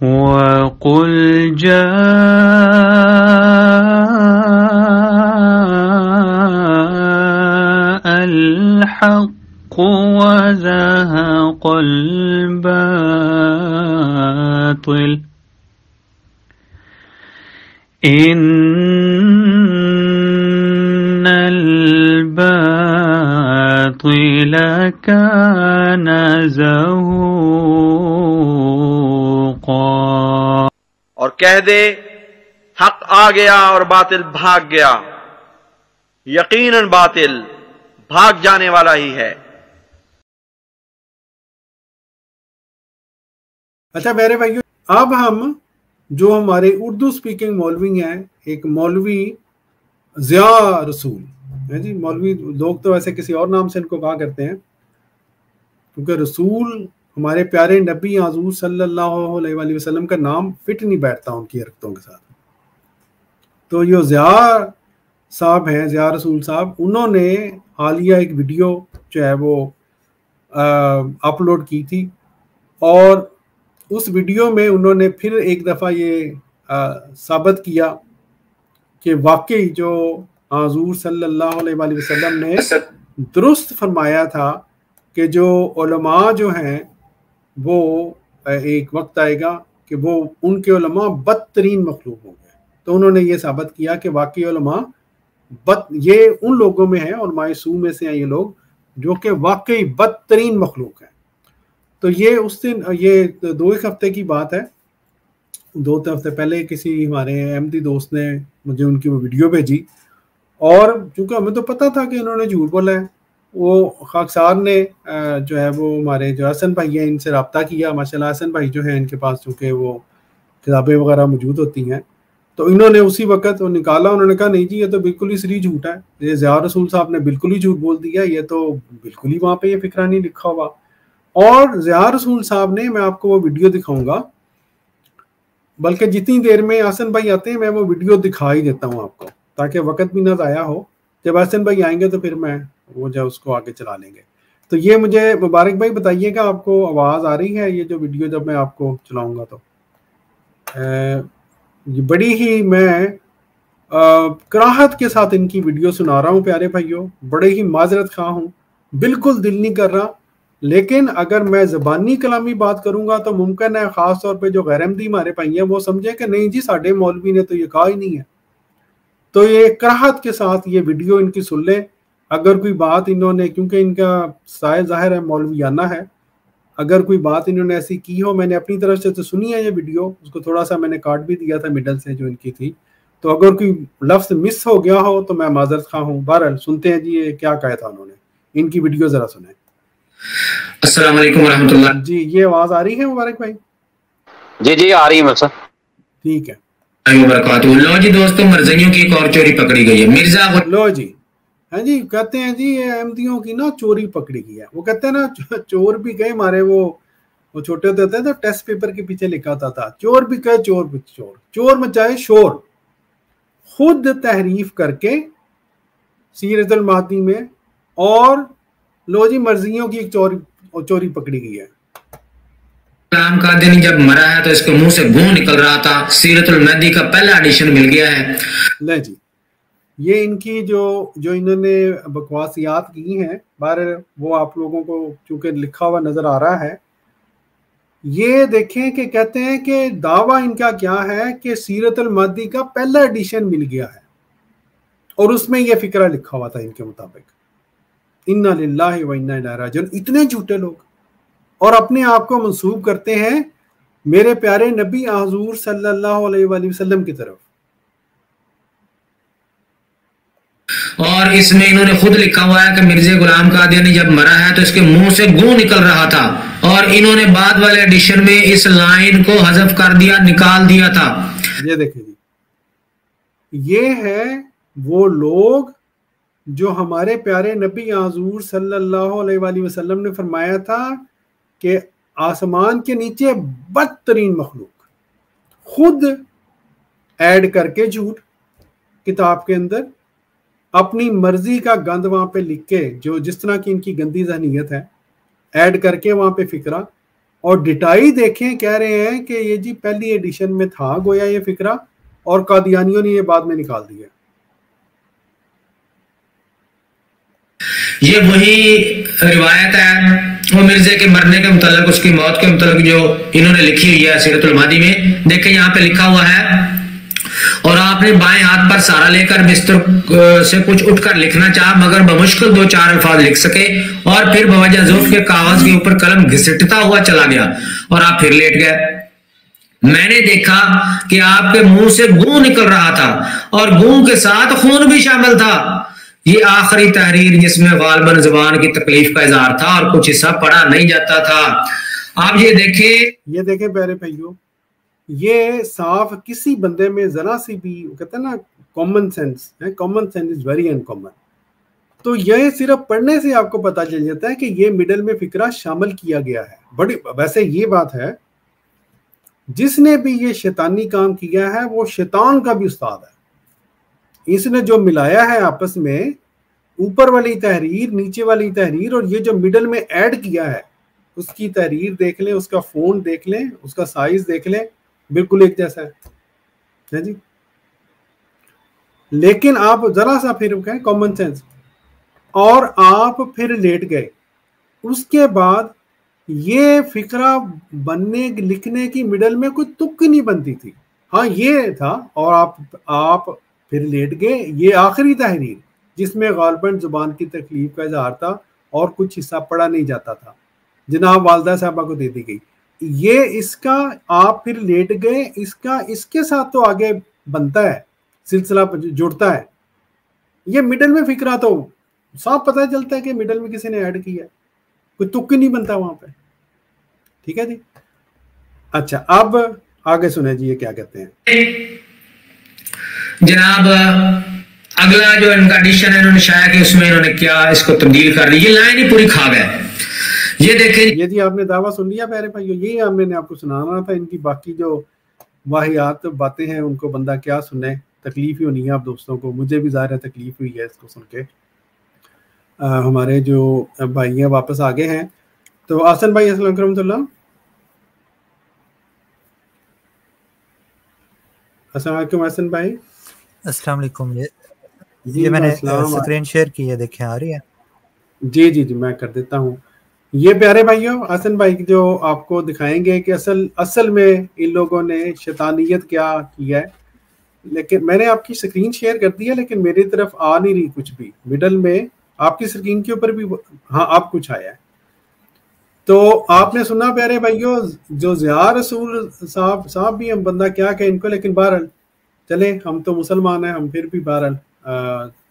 وَقُلْ جَاءَ الْحَقُّ وَزَهَقَ الْبَاطِلُ إِنَّ الْبَاطِلَ كَانَ زَهُوقًا۔ اور کہہ دے حق آ گیا اور باطل بھاگ گیا، یقیناً باطل بھاگ جانے والا ہی ہے۔ اچھا میرے بھائیو، اب ہم جو ہمارے اردو سپیکنگ مولوی ہیں، ایک مولوی ضیاء رسول ہے جی، مولوی لوگ تو ایسے کسی اور نام سے ان کو کہا کرتے ہیں، کیونکہ رسول ہمارے پیارے نبی حضور صلی اللہ علیہ وآلہ وسلم کا نام فٹ نہیں بیٹھتا ان کی حرکتوں کے ساتھ۔ تو یہ ضیاء صاحب ہیں، ضیاء رسول صاحب، انہوں نے حالیہ ایک ویڈیو جو ہے وہ اپلوڈ کی تھی، اور اس ویڈیو میں انہوں نے پھر ایک دفعہ یہ ثابت کیا کہ واقعی جو حضور صلی اللہ علیہ وآلہ وسلم نے درست فرمایا تھا کہ جو علماء جو ہیں وہ ایک وقت آئے گا کہ وہ ان کے علماء بدترین مخلوق ہوں گے۔ تو انہوں نے یہ ثابت کیا کہ واقعی علماء یہ ان لوگوں میں ہیں، علماء سو میں سے ہیں یہ لوگ جو کہ واقعی بدترین مخلوق ہیں۔ تو یہ اس دن، یہ 2 ہفتے کی بات ہے، 2 ہفتے پہلے کسی ہمارے احمدی دوست نے مجھے ان کی وہ ویڈیو بھیجی، اور چونکہ ہمیں تو پتہ تھا کہ انہوں نے جھوٹ بولا ہے، وہ خاکسار نے جو ہے وہ ہمارے جو حسن بھائی ہیں ان سے رابطہ کیا، ماشاءاللہ حسن بھائی جو ہیں ان کے پاس چونکہ وہ کتابیں وغیرہ موجود ہوتی ہیں، تو انہوں نے اسی وقت وہ نکالا، انہوں نے کہا نہیں جی یہ تو بالکل ہی صریح جھوٹ ہے، یہ ضیاء رسول صاحب نے بالکل ہی جھوٹ بول دیا، یہ تو بالکل ہی وہاں پہ یہ فقرہ نہیں لکھا ہوا۔ اور ضیاء رسول صاحب نے، میں آپ کو وہ ویڈیو دکھاؤں گا، بلکہ جتنی دیر میں حسن بھائی آتے ہیں میں وہ ویڈیو دکھا ہی دیتا ہوں آپ کو، تاکہ وقت بھی نہ ضائع ہو۔ جب حسن بھائی آئیں گے تو پھر میں وہ جو اس کو آگے چلا لیں گے۔ تو یہ مجھے مبارک بھائی بتائیے گا آپ کو آواز آ رہی ہے یہ جو ویڈیو جب میں آپ کو چلاؤں گا؟ تو بڑی ہی میں کراہت کے ساتھ ان کی ویڈیو سنا رہا ہوں پیارے بھائیوں، بڑے ہی معذرت خواہ ہوں، بالکل دل نہیں کر رہا، لیکن اگر میں زبانی کلامی بات کروں گا تو ممکن ہے خاص طور پہ جو غیر احمدی ہمارے بھائی ہیں وہ سمجھیں کہ نہیں جی ساڈے مولوی نے تو یہ کہا ہی نہیں ہے۔ تو یہ کراہت کے ساتھ یہ ویڈیو ان کی سن لیں، اگر کوئی بات انہوں نے، کیونکہ ان کا سائے ظاہر ہے مولویانہ ہے، اگر کوئی بات انہوں نے ایسی کی ہو، میں نے اپنی طرف سے تو سنی ہے یہ ویڈیو، اس کو تھوڑا سا میں نے کاٹ بھی دیا تھا مڈل سے جو ان کی تھی، تو اگر کوئی لفظ مس ہو گیا ہو تو میں معذرت خواہ ہوں۔ بہرحال سنتے ہیں جی یہ کیا کہا تھا انہوں نے، ان کی ویڈیو ذرا سنیں۔ السلام علیکم ورحمۃ اللہ۔ جی یہ آواز آ رہی ہے مبارک بھائی؟ جی آ رہی ہے مل صاحب، ٹھیک ہے وبرکاتہ۔ لو جی دوستوں، مرزائیوں کی ایک اور چوری پکڑی گئی ہے، مرزا لو جی، ہاں جی، کہتے ہیں جی یہ احمدیوں کی نا چوری پکڑی گئی ہے۔ وہ کہتے ہیں نا چور بھی گئے ہمارے، وہ چھوٹے ہوتے تھے تو ٹیسٹ پیپر کے پیچھے لکھا ہوتا تھا چور بھی کہے چور بھی چور، چور مچائے شور، خود تحریف کر کے سیرت المہدی میں، اور لو جی مرضیوں کی ایک چوری پکڑی گئی ہے۔ غلام قادیانی جب مرا ہے تو اس کے منہ سے گوں نکل رہا تھا، سیرت المہدی کا پہلا ایڈیشن مل گیا ہے۔ لے جی، یہ ان کی جو انہوں نے بکواسیات کی ہیں، باہر وہ آپ لوگوں کو چونکہ لکھا ہوا نظر آ رہا ہے، یہ دیکھیں کہ کہتے ہیں کہ دعویٰ ان کا کیا ہے کہ سیرت المہدی کا پہلا ایڈیشن مل گیا ہے، اور اس میں یہ فقرہ لکھا ہوا تھا ان کے مطابق، انا للہ و انا الیہ راجعون۔ اتنے جھوٹے لوگ، اور اپنے آپ کو منسوب کرتے ہیں میرے پیارے نبی حضور صلی اللہ علیہ وآلہ وسلم کی طرف۔ اور اس میں انہوں نے خود لکھا ہوا ہے کہ مرزا غلام قادیانی جب مرا ہے تو اس کے منہ سے گوں نکل رہا تھا، اور انہوں نے بعد والے ایڈیشن میں اس لائن کو حذف کر دیا، نکال دیا تھا۔ یہ دیکھیں جی، یہ ہے وہ لوگ جو ہمارے پیارے نبی حضور صلی اللہ علیہ وآلہ وسلم نے فرمایا تھا کہ آسمان کے نیچے بدترین مخلوق، خود ایڈ کر کے جھوٹ کتاب کے اندر، اپنی مرضی کا گند وہاں پہ لکھ کے، جو جس طرح کی ان کی گندی ذہنیت ہے، ایڈ کر کے وہاں پہ فکرہ، اور ڈٹائی دیکھیں، کہہ رہے ہیں کہ یہ جی پہلی ایڈیشن میں تھا گویا یہ فقرہ، اور قادیانیوں نے یہ بعد میں نکال دیا. یہ وہی روایت ہے وہ مرزے کے مرنے کے متعلق، اس کی موت کے متعلق جو انہوں نے لکھی ہوئی ہے سیرت المہدی میں. دیکھیں یہاں پہ لکھا ہوا ہے، اور آپ نے بائیں ہاتھ پر سارا لے کر بستر سے کچھ اٹھ کر لکھنا چاہا، مگر بمشکل 2-4 الفاظ لکھ سکے، اور پھر بوجہ ضعف کے کاغذ کے اوپر قلم گھسٹتا ہوا چلا گیا، اور آپ پھر لیٹ گئے. میں نے دیکھا کہ آپ کے منہ سے گوں نکل رہا تھا، اور گوں کے ساتھ خون بھی شامل تھا. یہ آخری تحریر جس میں غالباً زبان کی تکلیف کا اظہار تھا اور کچھ حصہ پڑھا نہیں جاتا تھا. آپ یہ دیکھیں پیارے بھائیو، یہ صاف کسی بندے میں ذرا سی بھی کہتے ہیں نا کامن سینس ہے، کامن سینس از ویری انکامن. تو یہ صرف پڑھنے سے آپ کو پتا چل جاتا ہے کہ یہ مڈل میں فقرہ شامل کیا گیا ہے. بڑی ویسے یہ بات ہے، جس نے بھی یہ شیطانی کام کیا ہے وہ شیطان کا بھی استاد ہے. اس نے جو ملایا ہے آپس میں، اوپر والی تحریر، نیچے والی تحریر، اور یہ جو مڈل میں ایڈ کیا ہے، اس کی تحریر دیکھ لیں، اس کا فون دیکھ لیں، اس کا سائز دیکھ لیں، بالکل ایک جیسا ہے جی. لیکن آپ ذرا سا پھر کہیں کامن سینس، اور آپ پھر لیٹ گئے. اس کے بعد یہ فقرہ بننے لکھنے کی مڈل میں کوئی تک نہیں بنتی تھی. ہاں یہ تھا، اور آپ پھر لیٹ گئے. یہ آخری تحریر جس میں غالباً زبان کی تکلیف کا اظہار تھا اور کچھ حصہ پڑھا نہیں جاتا تھا، جناب والدہ صاحبہ کو دے دی گئی. یہ اس کا آپ پھر لیٹ گئے، اس کے ساتھ تو آگے بنتا ہے، سلسلہ جڑتا ہے. یہ مڈل میں فقرہ تو صاف پتہ چلتا ہے کہ مڈل میں کسی نے ایڈ کیا ہے، کوئی تک نہیں بنتا وہاں پہ. ٹھیک ہے جی. اچھا اب آگے سنیں جی یہ کیا کہتے ہیں. جناب اگلا جو ان کا ایڈیشن ہے انہوں نے شاید کہ اس میں انہوں نے کیا اس کو تبدیل کر دی. یہ لائن ہی پوری کھا گئے. یہ دیکھیں یہ جی آپ نے دعویٰ سن لیا پیارے بھائیو. یہی میں نے آپ کو سنانا تھا. ان کی باقی جو واحیات باتیں ہیں ان کو بندہ کیا سنے، تکلیف ہی ہونی ہے آپ دوستوں کو. مجھے بھی ظاہر ہے تکلیف ہوئی ہے اس کو سن کے. ہمارے جو بھائی ہیں واپس آگے ہیں. تو آسن بھائی السلام علیکم ورحمۃ اللہ. السلام علیکم آسن بھائی. السلام علیکم. یہ میں نے اسکرین شیئر کی ہے، دیکھیں آ رہی ہے. جی جی جی میں کر دیتا ہوں. یہ پیارے بھائیوں حسن بھائی جو آپ کو دکھائیں گے کہ اصل میں ان لوگوں نے شیطانیت کیا ہے. لیکن میں نے آپ کی سکرین شیئر کر دی ہے، لیکن میری طرف آ نہیں رہی کچھ بھی. مڈل میں آپ کی سکرین کے اوپر بھی ہاں آپ کچھ آیا ہے. تو آپ نے سنا پیارے بھائیوں، جو ضیاء رسول صاحب بھی ہم بندہ کیا کہ ان کو، لیکن بہرحال چلے ہم تو مسلمان ہیں، ہم پھر بھی بہرحال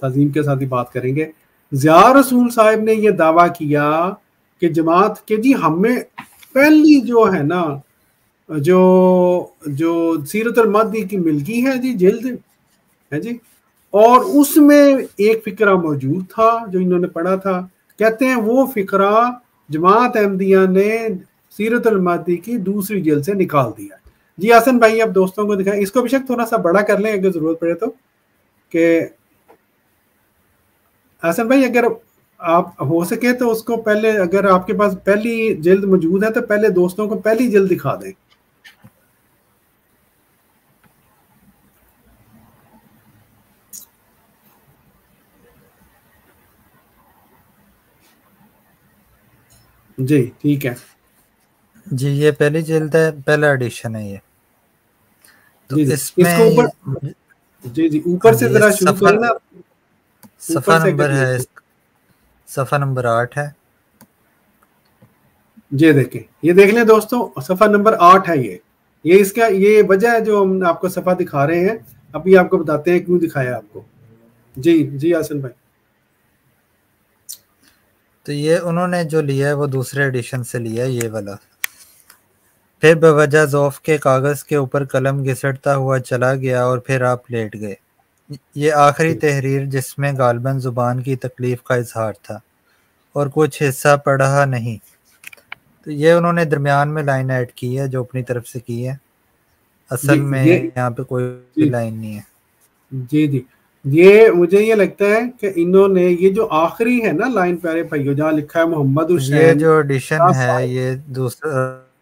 تعظیم کے ساتھ ہی بات کریں گے. ضیاء رسول صاحب نے یہ دعویٰ کیا کہ جماعت کے جی ہمیں پہلی جو ہے نا جو سیرت المہدی کی ملکی ہے جی جلد ہے جی، اور اس میں ایک فقرہ موجود تھا جو انہوں نے پڑھا تھا. کہتے ہیں وہ فقرہ جماعت احمدیہ نے سیرت المہدی کی دوسری جلد سے نکال دیا. جی حسن بھائی اب دوستوں کو دکھائیں. اس کو بے شک تھوڑا سا بڑا کر لیں اگر ضرورت پڑے تو. کہ حسن بھائی اگر آپ ہو سکے تو اس کو پہلے، اگر آپ کے پاس پہلی جلد موجود ہے تو پہلے دوستوں کو پہلی جلد دکھا دیں. جی ٹھیک ہے جی. یہ پہلی جلد ہے، پہلا ایڈیشن ہے یہ. تو جی اس میں جی جی اوپر سے ذرا شروع کرنا. صفحہ نمبر ہے، صفحہ نمبر 8 ہے. جی دیکھیں، یہ دیکھ لیں دوستوں، صفحہ نمبر 8 ہے. یہ اس کا یہ وجہ ہے جو ہم آپ کو صفحہ دکھا رہے ہیں. ابھی آپ کو بتاتے ہیں کیوں دکھایا آپ کو. جی جی حسن بھائی. تو یہ انہوں نے جو لیا ہے وہ دوسرے ایڈیشن سے لیا ہے، یہ والا. پھر بوجہ ضعف کے کاغذ کے اوپر قلم گھسٹتا ہوا چلا گیا اور پھر آپ لیٹ گئے. یہ آخری تحریر جس میں غالباً زبان کی تکلیف کا اظہار تھا اور کچھ حصہ پڑھا نہیں. تو یہ انہوں نے درمیان میں لائن ایڈ کی ہے جو اپنی طرف سے کی ہے. اصل میں یہاں پہ کوئی لائن نہیں ہے. جی جی یہ مجھے یہ لگتا ہے کہ انہوں نے یہ جو آخری ہے نا لائن پیارے بھائیو جہاں لکھا ہے محمد حسین، یہ جو ایڈیشن ہے یہ دوسرا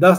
10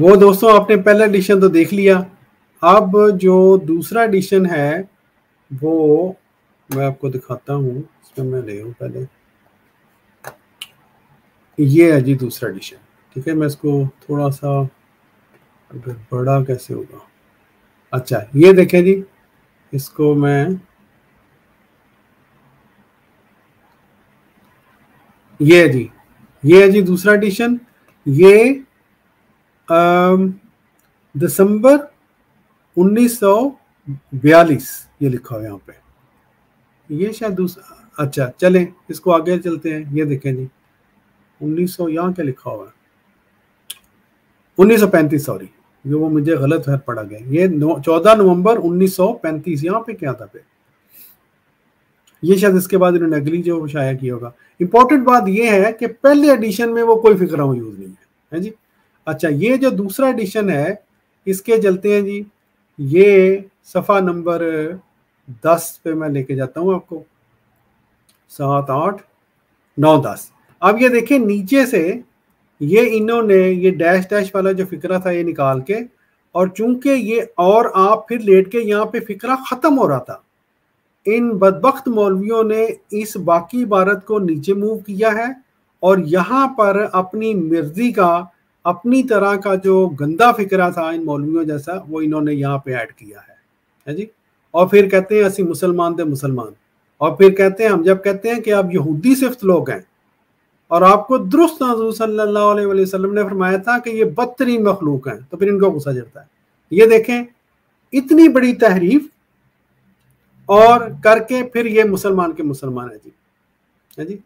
وہ دوستوں آپ نے پہلا ایڈیشن تو دیکھ لیا. اب جو دوسرا ایڈیشن ہے وہ میں آپ کو دکھاتا ہوں. اس میں میں لے ہوں پہلے. یہ ہے جی دوسرا ایڈیشن. ٹھیک ہے, میں اس کو تھوڑا سا اگر بڑا کیسے ہوگا. اچھا یہ دیکھیں جی, اس کو میں یہ ہے جی دوسرا ایڈیشن. یہ دسمبر 1942 یہ لکھا ہوا یہاں پہ. یہ شاید دوسرا. اچھا چلیں اس کو آگے چلتے ہیں. یہ دیکھیں جی 1900 یہاں کیا لکھا ہوا ہے, 1935 سوری, یہ وہ مجھے غلط ہے پڑا گیا. یہ 14 نومبر 1935 یہاں پہ کیا تھا پہ. یہ شاید اس کے بعد انہوں نے اگلی جو شائع کیا ہوگا. امپورٹنٹ بات یہ ہے کہ پہلے ایڈیشن میں وہ کوئی فقرہ موجود نہیں ہے جی. اچھا یہ جو دوسرا ایڈیشن ہے اس کے چلتے ہیں جی. یہ صفحہ نمبر 10 پہ میں لے کے جاتا ہوں آپ کو. 7 8 9 10. اب یہ دیکھیں نیچے سے یہ انہوں نے یہ ڈیش ڈیش والا جو فقرہ تھا یہ نکال کے, اور چونکہ یہ اور آپ پھر لیٹ کے یہاں پہ فقرہ ختم ہو رہا تھا, ان بدبخت مولویوں نے اس باقی عبارت کو نیچے موو کیا ہے اور یہاں پر اپنی مرضی کا اپنی طرح کا جو گندا فقرہ تھا ان مولویوں جیسا وہ انہوں نے یہاں پہ ایڈ کیا ہے جی. اور پھر کہتے ہیں اسی مسلمان دے مسلمان, اور پھر کہتے ہیں ہم جب کہتے ہیں کہ آپ یہودی صفت لوگ ہیں اور آپ کو درست حضور صلی اللہ علیہ وسلم نے فرمایا تھا کہ یہ بدترین مخلوق ہیں, تو پھر ان کو غصہ چڑھتا ہے. یہ دیکھیں اتنی بڑی تحریف اور کر کے پھر یہ مسلمان کے مسلمان ہے جی.